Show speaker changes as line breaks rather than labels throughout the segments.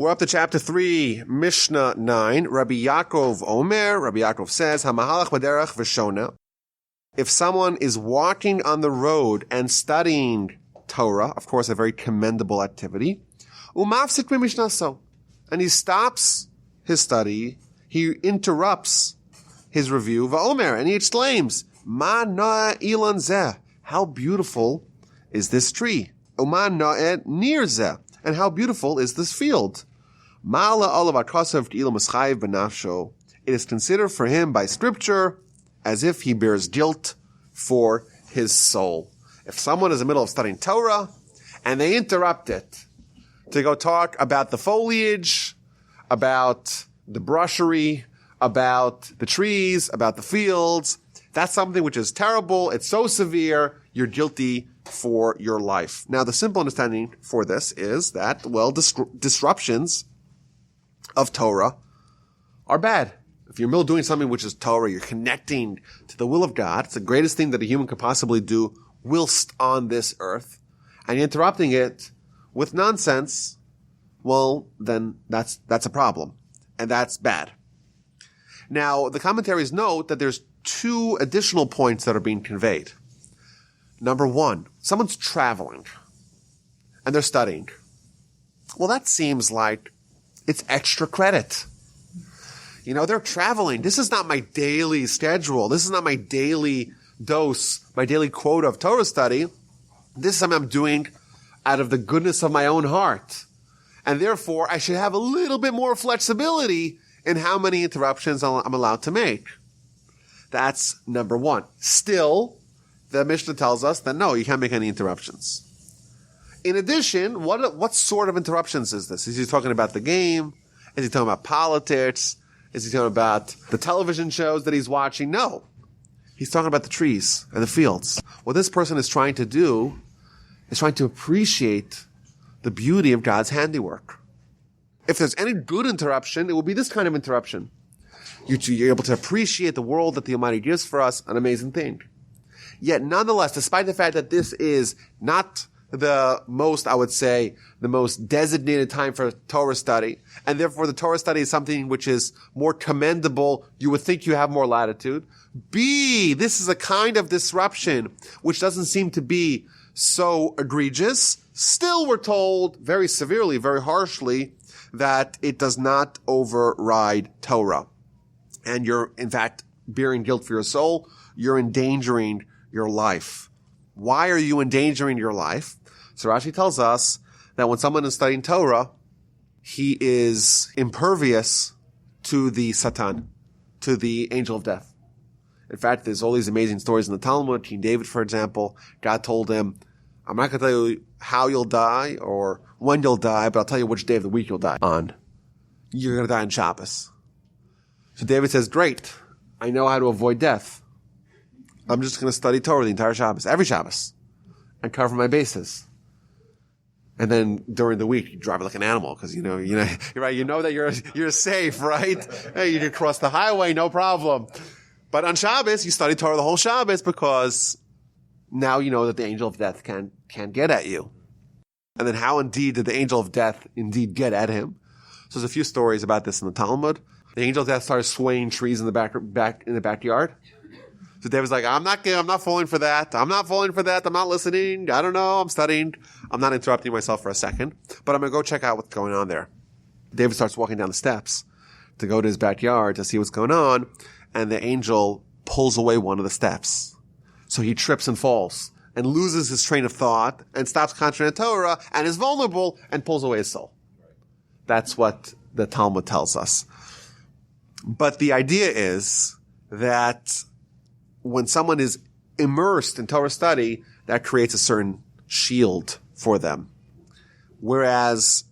We're up to chapter 3, Mishnah 9. Rabbi Yaakov says, Hamahalach b'derech v'shona. If someone is walking on the road and studying Torah, of course, a very commendable activity, umafsik b'mishnaso, and he stops his study, he interrupts his review, va'omer, and he exclaims, Ma noa ilan zeh, how beautiful is this tree? Uma noa nir zeh, and how beautiful is this field? Ma'ala olav akasav t'ila mischayev b'nafsho. It is considered for him by scripture as if he bears guilt for his soul. If someone is in the middle of studying Torah and they interrupt it to go talk about the foliage, about the brushery, about the trees, about the fields, that's something which is terrible. It's so severe. You're guilty for your life. Now, the simple understanding for this is that, well, disruptions of Torah are bad. If you're in the middle of doing something which is Torah, you're connecting to the will of God. It's the greatest thing that a human could possibly do whilst on this earth. And you're interrupting it with nonsense. Well, then that's a problem. And that's bad. Now, the commentaries note that there's 2 additional points that are being conveyed. Number 1, someone's traveling and they're studying. Well, that seems like it's extra credit. You know, they're traveling. This is not my daily schedule. This is not my daily dose, my daily quota of Torah study. This is something I'm doing out of the goodness of my own heart. And therefore, I should have a little bit more flexibility in how many interruptions I'm allowed to make. That's number 1. Still, the Mishnah tells us that no, you can't make any interruptions. In addition, what sort of interruptions is this? Is he talking about the game? Is he talking about politics? Is he talking about the television shows that he's watching? No. He's talking about the trees and the fields. What this person is trying to do is trying to appreciate the beauty of God's handiwork. If there's any good interruption, it will be this kind of interruption. You're able to appreciate the world that the Almighty gives for us, an amazing thing. Yet nonetheless, despite the fact that this is not the most, I would say, the most designated time for Torah study, and therefore the Torah study is something which is more commendable, you would think you have more latitude. B, this is a kind of disruption which doesn't seem to be so egregious. Still, we're told very severely, very harshly, that it does not override Torah. And you're, in fact, bearing guilt for your soul. You're endangering your life. Why are you endangering your life? So Rashi tells us that when someone is studying Torah, he is impervious to the Satan, to the angel of death. In fact, there's all these amazing stories in the Talmud. King David, for example, God told him, I'm not going to tell you how you'll die or when you'll die, but I'll tell you which day of the week you'll die on. You're going to die on Shabbos. So David says, great, I know how to avoid death. I'm just going to study Torah the entire Shabbos, every Shabbos, and cover my bases. And then during the week, you drive like an animal because you're right. You know that you're safe, right? Hey, you can cross the highway, no problem. But on Shabbos, you study Torah the whole Shabbos because now you know that the angel of death can't get at you. And then how indeed did the angel of death indeed get at him? So there's a few stories about this in the Talmud. The angel of death started swaying trees in the backyard. So David's like, I'm not falling for that. I'm not falling for that. I'm not listening. I don't know. I'm studying. I'm not interrupting myself for a second, but I'm going to go check out what's going on there. David starts walking down the steps to go to his backyard to see what's going on. And the angel pulls away one of the steps. So he trips and falls and loses his train of thought and stops concentrating on Torah and is vulnerable and pulls away his soul. That's what the Talmud tells us. But the idea is that when someone is immersed in Torah study, that creates a certain shield for them. Whereas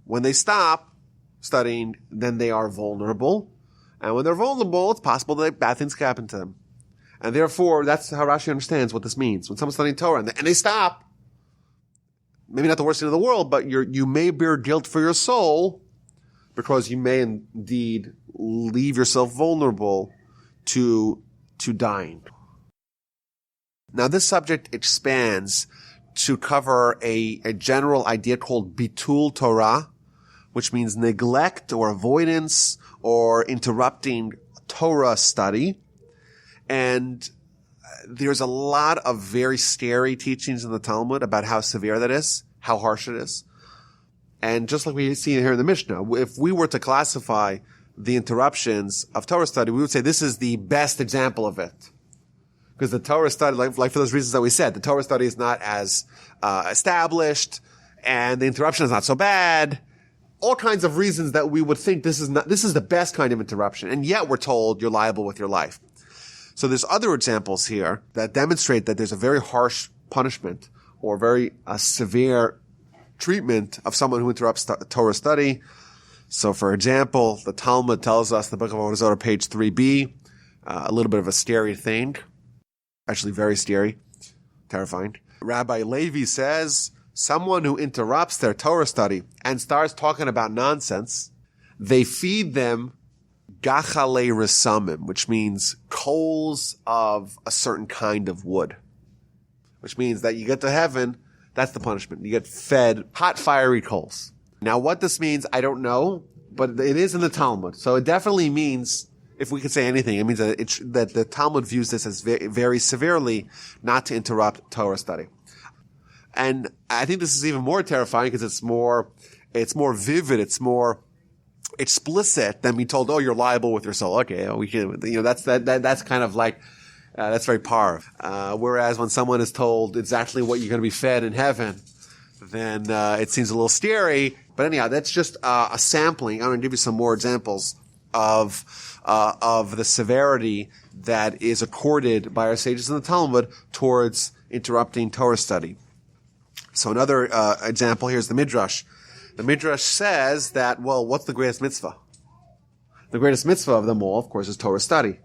when they stop studying, then they are vulnerable. And when they're vulnerable, it's possible that bad things can happen to them. And therefore, that's how Rashi understands what this means. When someone's studying Torah and they stop, maybe not the worst thing in the world, but you may bear guilt for your soul because you may indeed leave yourself vulnerable to dying. Now, this subject expands to cover a general idea called bitul Torah, which means neglect or avoidance or interrupting Torah study. And there's a lot of very scary teachings in the Talmud about how severe that is, how harsh it is. And just like we see here in the Mishnah, if we were to classify the interruptions of Torah study, we would say this is the best example of it. Because the Torah study, like for those reasons that we said, the Torah study is not as established, and the interruption is not so bad. All kinds of reasons that we would think this is the best kind of interruption. And yet we're told you're liable with your life. So there's other examples here that demonstrate that there's a very harsh punishment or very severe treatment of someone who interrupts Torah study. So for example, the Talmud tells us, the book of Avodah Zarah, page 3b, a little bit of a scary thing. Actually very scary, terrifying. Rabbi Levi says, someone who interrupts their Torah study and starts talking about nonsense, they feed them gachale resamim, which means coals of a certain kind of wood. Which means that you get to heaven, that's the punishment. You get fed hot, fiery coals. Now what this means, I don't know, but it is in the Talmud. So it definitely means, if we could say anything, it means that the Talmud views this as very, very severely not to interrupt Torah study. And I think this is even more terrifying because it's more vivid, it's more explicit than being told, oh, you're liable with your soul. Okay, we can, that's kind of like, that's very par. Whereas when someone is told exactly what you're going to be fed in heaven, then, it seems a little scary. But anyhow, that's just, a sampling. I'm going to give you some more examples of the severity that is accorded by our sages in the Talmud towards interrupting Torah study. So another example, here's the Midrash. The Midrash says that, well, what's the greatest mitzvah? The greatest mitzvah of them all, of course, is Torah study.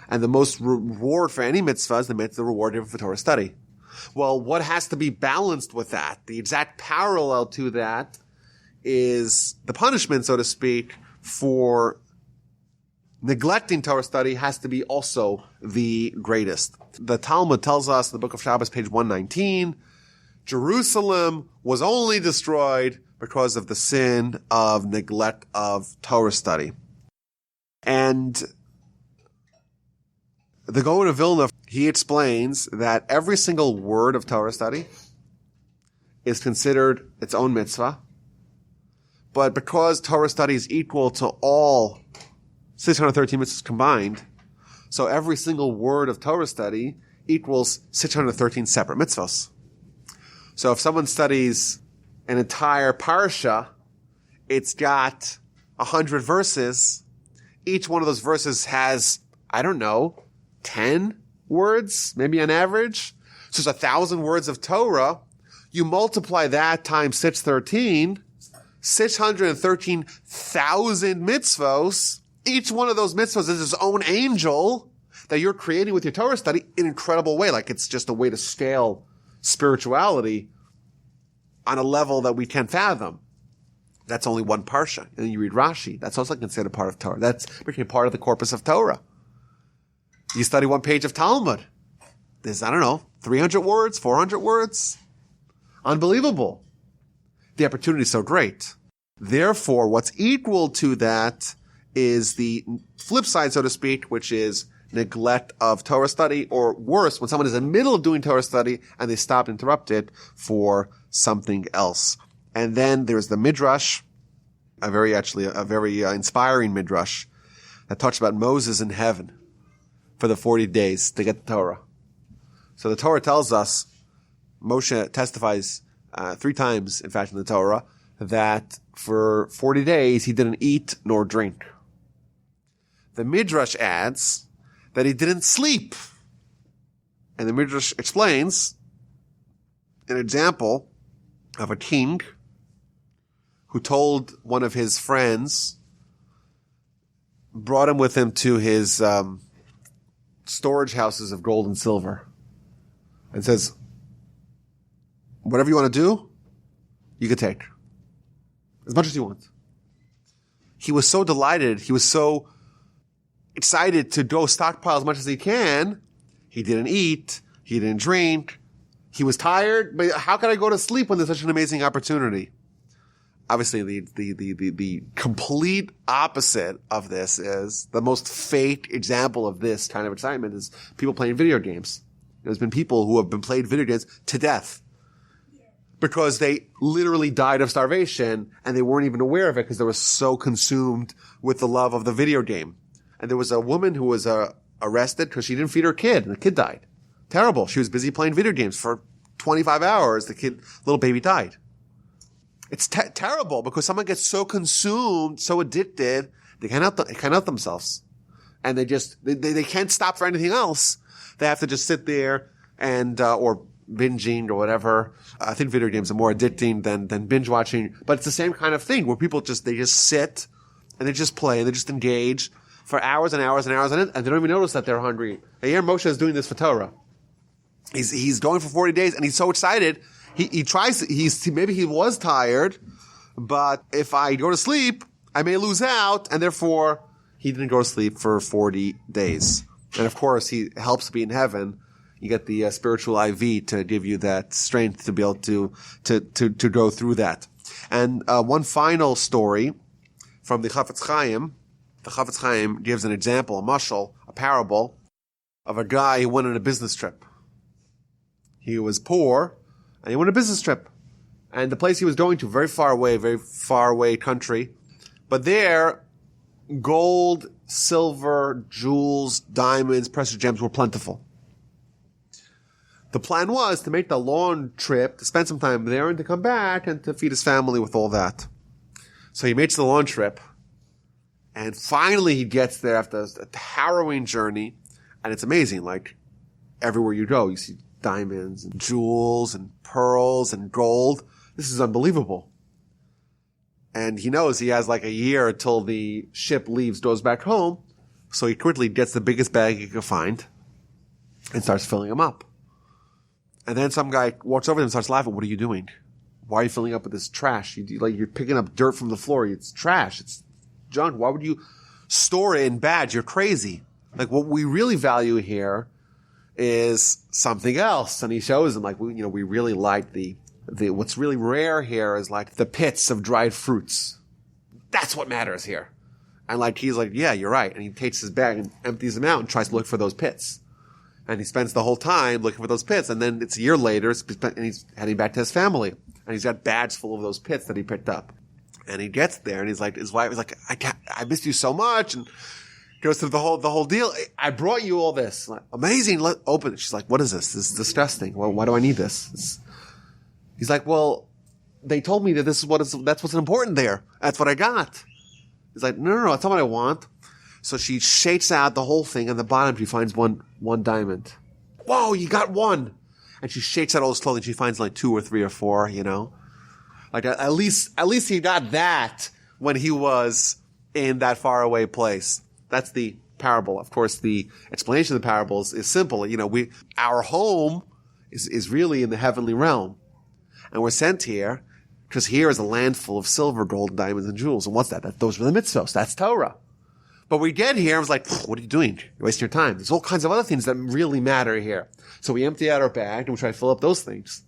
And the most reward for any mitzvah is the reward given for Torah study. Well, what has to be balanced with that? The exact parallel to that is the punishment, so to speak, for neglecting Torah study has to be also the greatest. The Talmud tells us, in the book of Shabbos, page 119, Jerusalem was only destroyed because of the sin of neglect of Torah study. And the Gaon of Vilna, he explains that every single word of Torah study is considered its own mitzvah. But because Torah study is equal to all 613 mitzvahs combined, so every single word of Torah study equals 613 separate mitzvahs. So if someone studies an entire parsha, it's got 100 verses. Each one of those verses has, 10 words, maybe on average. So it's 1,000 words of Torah. You multiply that times 613, 613,000 mitzvos. Each one of those mitzvos is its own angel that you're creating with your Torah study in an incredible way. Like it's just a way to scale spirituality on a level that we can't fathom. That's only one parsha. And then you read Rashi. That's also considered part of Torah. That's became part of the corpus of Torah. You study one page of Talmud. There's, 300 words, 400 words. Unbelievable. The opportunity is so great. Therefore, what's equal to that is the flip side, so to speak, which is neglect of Torah study, or worse, when someone is in the middle of doing Torah study and they stop and interrupt it for something else. And then there's the Midrash, a very inspiring Midrash that talks about Moses in heaven for the 40 days to get the Torah. So the Torah tells us, Moshe testifies 3 times, in fact, in the Torah, that for 40 days he didn't eat nor drink. The Midrash adds that he didn't sleep. And the Midrash explains an example of a king who told one of his friends, brought him with him to his storage houses of gold and silver, and says, whatever you want to do, you can take. As much as you want. He was so delighted, he was so excited to go stockpile as much as he can. He didn't eat, he didn't drink, he was tired, but how can I go to sleep when there's such an amazing opportunity? Obviously, the complete opposite of this is the most fake example of this kind of excitement is people playing video games. There's been people who have been played video games to death because they literally died of starvation and they weren't even aware of it because they were so consumed with the love of the video game. And there was a woman who was arrested because she didn't feed her kid and the kid died. Terrible. She was busy playing video games for 25 hours. The little baby died. It's terrible because someone gets so consumed, so addicted, they can't help themselves. And they can't stop for anything else. They have to just sit there and, or binging or whatever. I think video games are more addicting than binge watching, but it's the same kind of thing where people they just sit and they just play and they just engage for hours and hours and hours and they don't even notice that they're hungry. And here Moshe is doing this for Torah. He's going for 40 days and he's so excited. He tries, maybe he was tired, but if I go to sleep, I may lose out, and therefore he didn't go to sleep for 40 days. And of course, he helps to be in heaven. You get the spiritual IV to give you that strength to be able to go through that. And one final story from the Chafetz Chaim. The Chafetz Chaim gives an example, a mashal, a parable of a guy who went on a business trip. He was poor, and he went on a business trip. And the place he was going to, very far away country. But there, gold, silver, jewels, diamonds, precious gems were plentiful. The plan was to make the long trip, to spend some time there and to come back and to feed his family with all that. So he makes the long trip. And finally he gets there after a harrowing journey. And it's amazing. Like, everywhere you go, you see diamonds and jewels and pearls and gold. This is unbelievable. And he knows he has like a year until the ship leaves, goes back home. So he quickly gets the biggest bag he can find and starts filling them up. And then some guy walks over to him and starts laughing. What are you doing? Why are you filling up with this trash? You're picking up dirt from the floor. It's trash. It's junk. Why would you store it in bags? You're crazy. Like, what we really value here is something else. And he shows him, like, we really like the what's really rare here is like the pits of dried fruits. That's what matters here. And like, he's like, yeah, you're right. And he takes his bag and empties them out and tries to look for those pits. And he spends the whole time looking for those pits. And then it's a year later and he's heading back to his family. And he's got bags full of those pits that he picked up. And he gets there and he's like, his wife is like, I missed you so much. And goes through the whole deal. I brought you all this. Like, amazing. Open it. She's like, what is this? This is disgusting. Well, why do I need this? He's like, well, they told me that that's what's important there. That's what I got. He's like, no, that's not what I want. So she shakes out the whole thing. On the bottom, she finds one diamond. Whoa, you got one. And she shakes out all his clothing. She finds like 2 or 3 or 4, Like at least he got that when he was in that faraway place. That's the parable. Of course, the explanation of the parables is simple. Our home is really in the heavenly realm. And we're sent here because here is a land full of silver, gold, diamonds, and jewels. And what's that? Those are the mitzvos. That's Torah. But we get here and it's like, what are you doing? You're wasting your time. There's all kinds of other things that really matter here. So we empty out our bag and we try to fill up those things.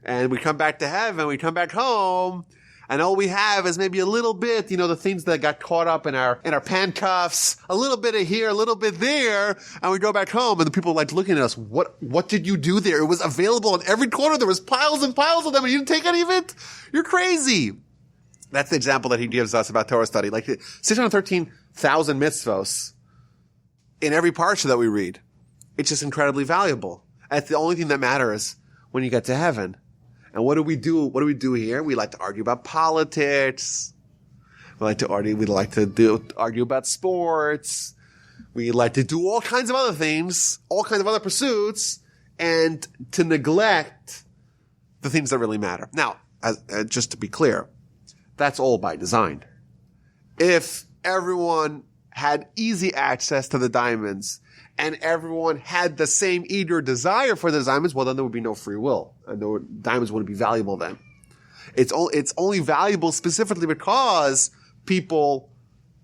And we come back to heaven, we come back home, and all we have is maybe a little bit, the things that got caught up in our pan cuffs, a little bit of here, a little bit there, and we go back home, and the people like looking at us, what did you do there? It was available in every corner, there was piles and piles of them, and you didn't take any of it? You're crazy. That's the example that he gives us about Torah study. Like 613,000 mitzvos in every parsha that we read. It's just incredibly valuable. That's the only thing that matters when you get to heaven. And what do we do? What do we do here? We like to argue about politics. We like to argue about sports. We like to do all kinds of other things, all kinds of other pursuits, and to neglect the things that really matter. Now, just to be clear, that's all by design. If everyone had easy access to the diamonds and everyone had the same eager desire for the diamonds, well, then there would be no free will. And the diamonds wouldn't be valuable then. It's only valuable specifically because people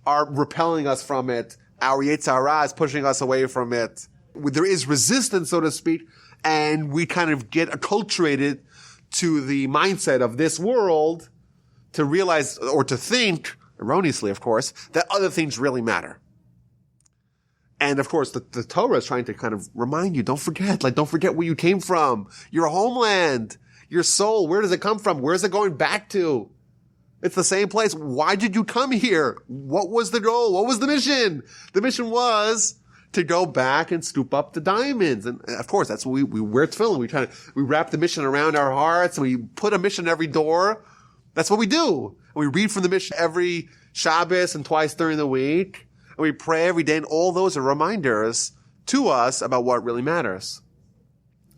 are repelling us from it. Our Yetzer Hara is pushing us away from it. There is resistance, so to speak, and we kind of get acculturated to the mindset of this world to realize or to think, erroneously of course, that other things really matter. And of course, the Torah is trying to kind of remind you, don't forget where you came from, your homeland, your soul. Where does it come from? Where's it going back to? It's the same place. Why did you come here? What was the goal? What was the mission? The mission was to go back and scoop up the diamonds. And of course, that's what we wear tefillin. We wrap the mission around our hearts and we put a mission every door. That's what we do. We read from the mission every Shabbos and twice during the week. And we pray every day. And all those are reminders to us about what really matters.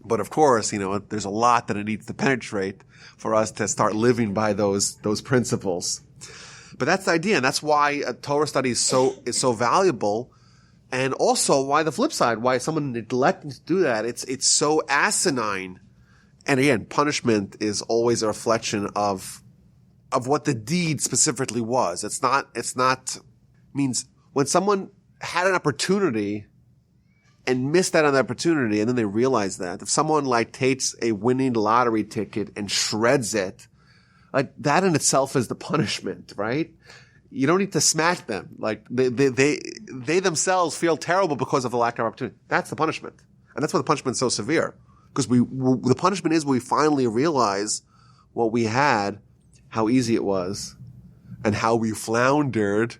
But of course, there's a lot that it needs to penetrate for us to start living by those principles. But that's the idea. And that's why a Torah study is so valuable. And also why the flip side, why someone neglecting to do that, it's so asinine. And again, punishment is always a reflection of what the deed specifically was. Means when someone had an opportunity and missed out on the opportunity, and then they realize that. If someone takes a winning lottery ticket and shreds it, that in itself is the punishment, right? You don't need to smash them. They themselves feel terrible because of the lack of opportunity. That's the punishment. And that's why the punishment is so severe. Because the punishment is we finally realize what we had, how easy it was, and how we floundered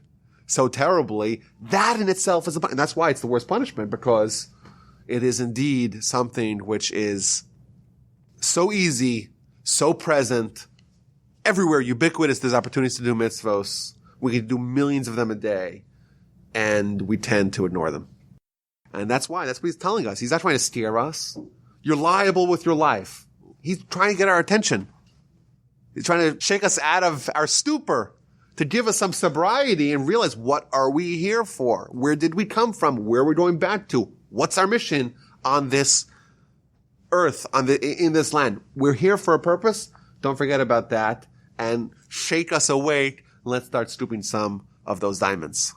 so terribly. That in itself is and that's why it's the worst punishment, because it is indeed something which is so easy, so present, everywhere, ubiquitous. There's opportunities to do mitzvos. We can do millions of them a day, and we tend to ignore them. And that's what he's telling us. He's not trying to scare us. You're liable with your life. He's trying to get our attention. He's trying to shake us out of our stupor, to give us some sobriety and realize, what are we here for? Where did we come from? Where are we going back to? What's our mission on this earth, in this land? We're here for a purpose. Don't forget about that, and shake us awake. Let's start scooping some of those diamonds.